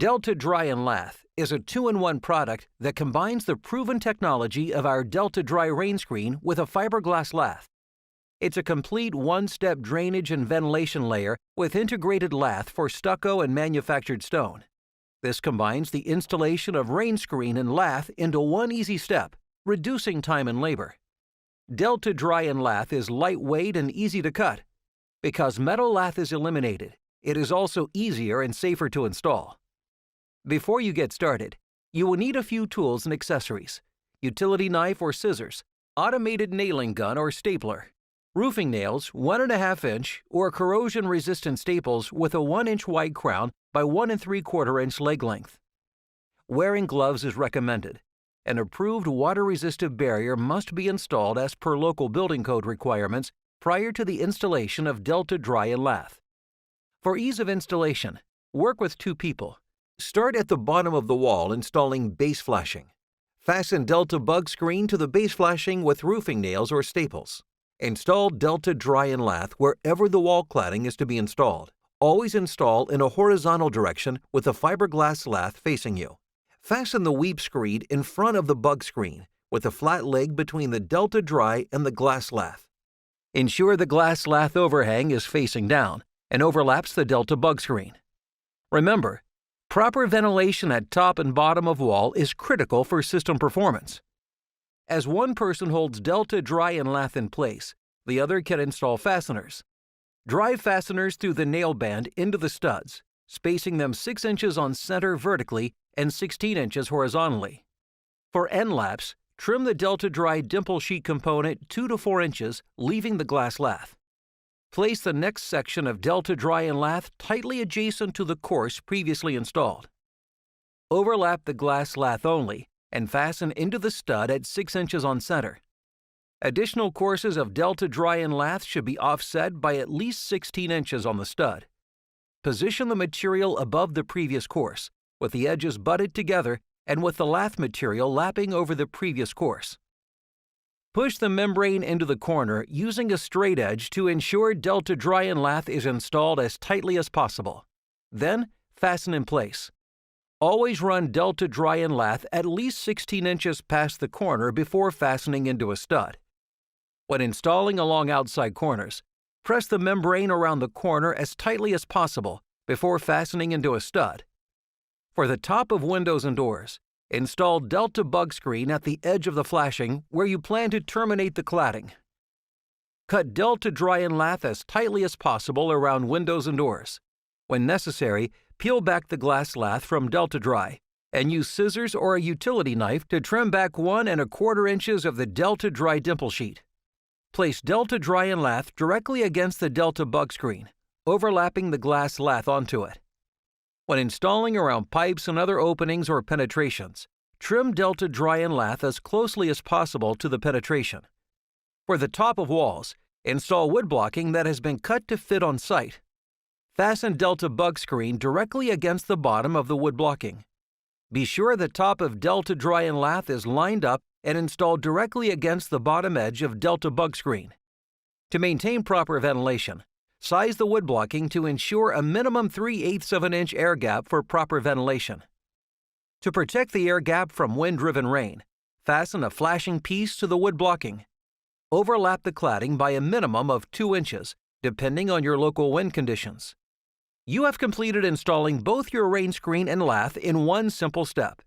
Delta Dry Lath is a 2-in-1 product that combines the proven technology of our Delta Dry rainscreen with a fiberglass lath. It's a complete one-step drainage and ventilation layer with integrated lath for stucco and manufactured stone. This combines the installation of rainscreen and lath into one easy step, reducing time and labor. Delta Dry Lath is lightweight and easy to cut. Because metal lath is eliminated, it is also easier and safer to install. Before you get started, you will need a few tools and accessories: utility knife or scissors, automated nailing gun or stapler, roofing nails 1.5 inch or corrosion-resistant staples with a 1-inch wide crown by 1 3/4 inch leg length. Wearing gloves is recommended. An approved water-resistive barrier must be installed as per local building code requirements prior to the installation of Delta Dry Lath. For ease of installation, work with 2 people. Start at the bottom of the wall installing base flashing. Fasten Delta bug screen to the base flashing with roofing nails or staples. Install Delta Dry Lath wherever the wall cladding is to be installed. Always install in a horizontal direction with the fiberglass lath facing you. Fasten the weep screed in front of the bug screen with a flat leg between the Delta Dry and the glass lath. Ensure the glass lath overhang is facing down and overlaps the Delta bug screen. Remember, proper ventilation at top and bottom of wall is critical for system performance. As one person holds Delta Dry Lath in place, the other can install fasteners. Drive fasteners through the nail band into the studs, spacing them 6 inches on center vertically and 16 inches horizontally. For end laps, trim the Delta Dry dimple sheet component 2 to 4 inches, leaving the glass lath. Place the next section of Delta Dry Lath tightly adjacent to the course previously installed. Overlap the glass lath only and fasten into the stud at 6 inches on center. Additional courses of Delta Dry Lath should be offset by at least 16 inches on the stud. Position the material above the previous course, with the edges butted together and with the lath material lapping over the previous course. Push the membrane into the corner using a straight edge to ensure Delta Dry Lath is installed as tightly as possible. Then, fasten in place. Always run Delta Dry Lath at least 16 inches past the corner before fastening into a stud. When installing along outside corners, press the membrane around the corner as tightly as possible before fastening into a stud. For the top of windows and doors, install Delta bug screen at the edge of the flashing where you plan to terminate the cladding. Cut Delta Dry Lath as tightly as possible around windows and doors. When necessary, peel back the glass lath from Delta Dry and use scissors or a utility knife to trim back 1 1/4 inches of the Delta Dry dimple sheet. Place Delta Dry Lath directly against the Delta bug screen, overlapping the glass lath onto it. When installing around pipes and other openings or penetrations, trim Delta Dry Lath as closely as possible to the penetration. For the top of walls, install wood blocking that has been cut to fit on site. Fasten Delta bug screen directly against the bottom of the wood blocking. Be sure the top of Delta Dry Lath is lined up and installed directly against the bottom edge of Delta bug screen. To maintain proper ventilation, size the wood blocking to ensure a minimum 3/8 of an inch air gap for proper ventilation. To protect the air gap from wind-driven rain, fasten a flashing piece to the wood blocking. Overlap the cladding by a minimum of 2 inches, depending on your local wind conditions. You have completed installing both your rainscreen and lath in one simple step.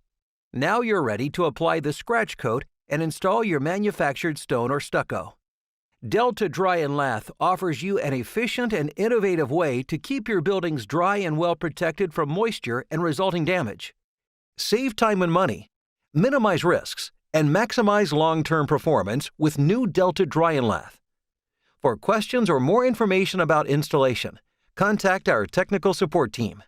Now you're ready to apply the scratch coat and install your manufactured stone or stucco. Delta Dry Lath offers you an efficient and innovative way to keep your buildings dry and well protected from moisture and resulting damage. Save time and money, minimize risks, and maximize long-term performance with new Delta Dry Lath. For questions or more information about installation, contact our technical support team.